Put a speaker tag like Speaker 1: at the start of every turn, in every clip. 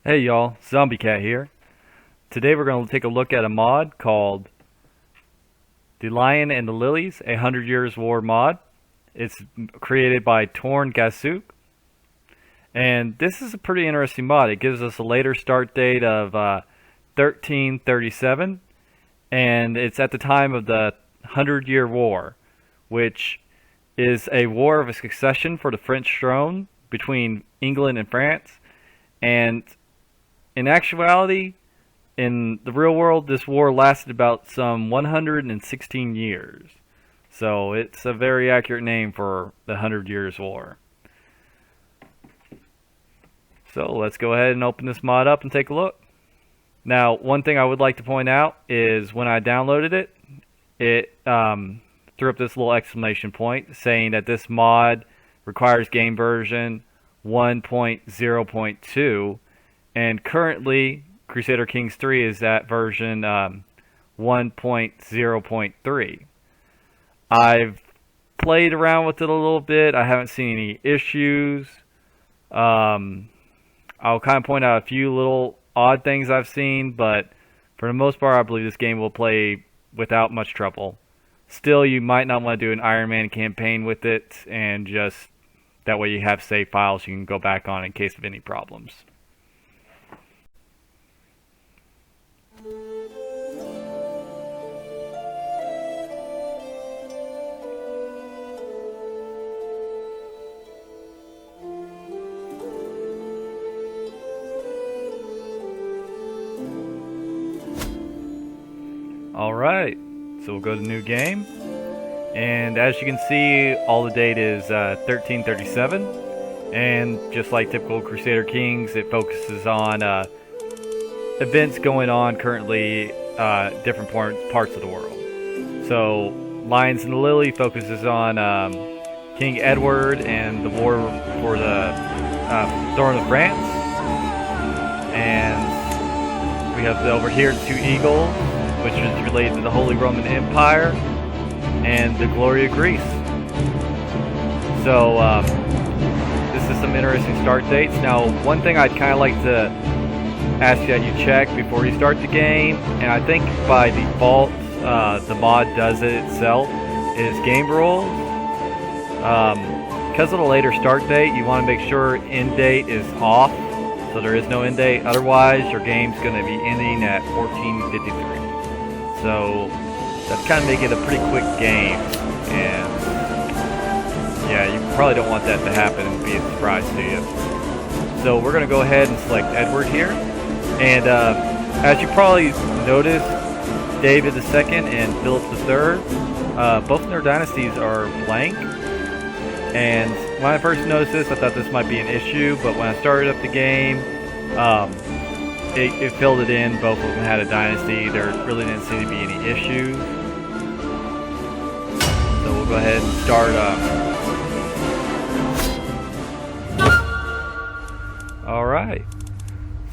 Speaker 1: Hey y'all, Zombie Cat here. Today we're going to take a look at a mod called The Lion and the Lilies, a 100 Years War mod. It's created by Torngasuk. And this is a pretty interesting mod. It gives us a later start date of 1337. And it's at the time of the 100-Year War, which is a war of succession for the French throne between England and France. And in actuality, in the real world, this war lasted about some 116 years. So it's a very accurate name for the 100 Years War. So let's go ahead and open this mod up and take a look. Now, one thing I would like to point out is when I downloaded it, it threw up this little exclamation point saying that this mod requires game version 1.0.2. And currently, Crusader Kings 3 is at version 1.0.3. I've played around with it a little bit. I haven't seen any issues. I'll kind of point out a few little odd things I've seen, but for the most part, I believe this game will play without much trouble. Still, you might not want to do an Iron Man campaign with it, and just that way you have save files you can go back on in case of any problems. Alright, so we'll go to new game, and as you can see, all the date is 1337, and just like typical Crusader Kings, it focuses on events going on currently different parts of the world. So Lions and the Lily focuses on King Edward and the war for the throne of France, and we have over here two eagles, which is related to the Holy Roman Empire and the glory of Greece. So this is some interesting start dates. Now, one thing I'd kind of like to ask that you check before you start the game, and I think by default the mod does it itself, is game rules. Because of the later start date, you want to make sure end date is off, so there is no end date. Otherwise, your game's going to be ending at 1453. So that's kind of make it a pretty quick game, and yeah, you probably don't want that to happen and be a surprise to you. So we're going to go ahead and select Edward here, and as you probably noticed, David II and Philip III, both of their dynasties are blank, and when I first noticed this, I thought this might be an issue, but when I started up the game, it filled it in. Both of them had a dynasty. There really didn't seem to be any issues. So we'll go ahead and start. Alright.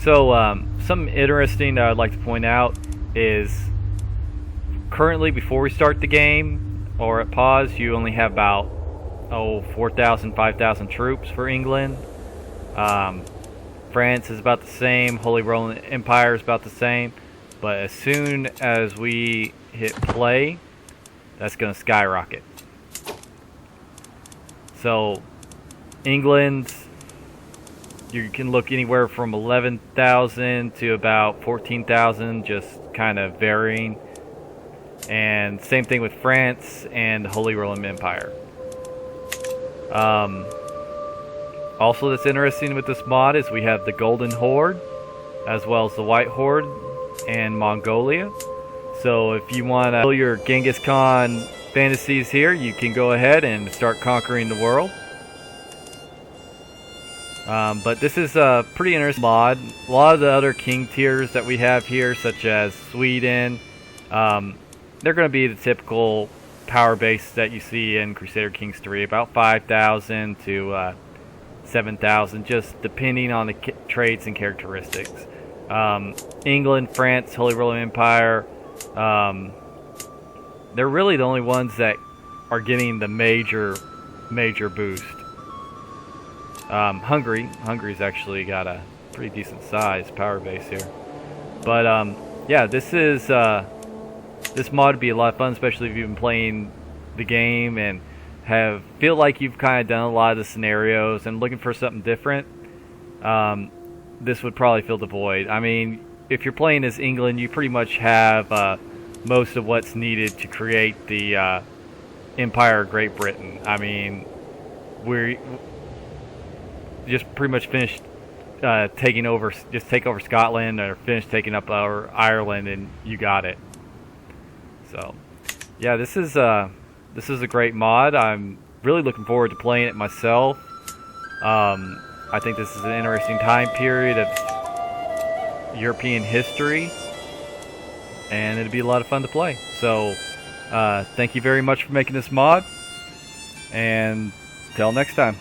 Speaker 1: So something interesting that I'd like to point out is currently before we start the game or at pause, you only have about 4,000, 5,000 troops for England. France is about the same, Holy Roman Empire is about the same, but as soon as we hit play, that's going to skyrocket. So, England, you can look anywhere from 11,000 to about 14,000, just kind of varying. And same thing with France and the Holy Roman Empire. Also, that's interesting with this mod is we have the Golden Horde, as well as the White Horde and Mongolia. So if you want to fill your Genghis Khan fantasies here, you can go ahead and start conquering the world. But this is a pretty interesting mod. A lot of the other king tiers that we have here, such as Sweden, they're going to be the typical power base that you see in Crusader Kings 3, about 5,000 to 7,000, just depending on the traits and characteristics. England, France, Holy Roman Empire, they're really the only ones that are getting the major boost. Hungary's actually got a pretty decent size power base here. But yeah, this mod would be a lot of fun, especially if you've been playing the game and feel like you've kind of done a lot of the scenarios and looking for something different. This would probably fill the void. I mean, if you're playing as England, you pretty much have most of what's needed to create the Empire of Great Britain. I mean, we're just pretty much finished take over Scotland, or finish taking up our Ireland, and you got it. So yeah, this is a great mod. I'm really looking forward to playing it myself. I think this is an interesting time period of European history, and it'd be a lot of fun to play. So thank you very much for making this mod, and till next time.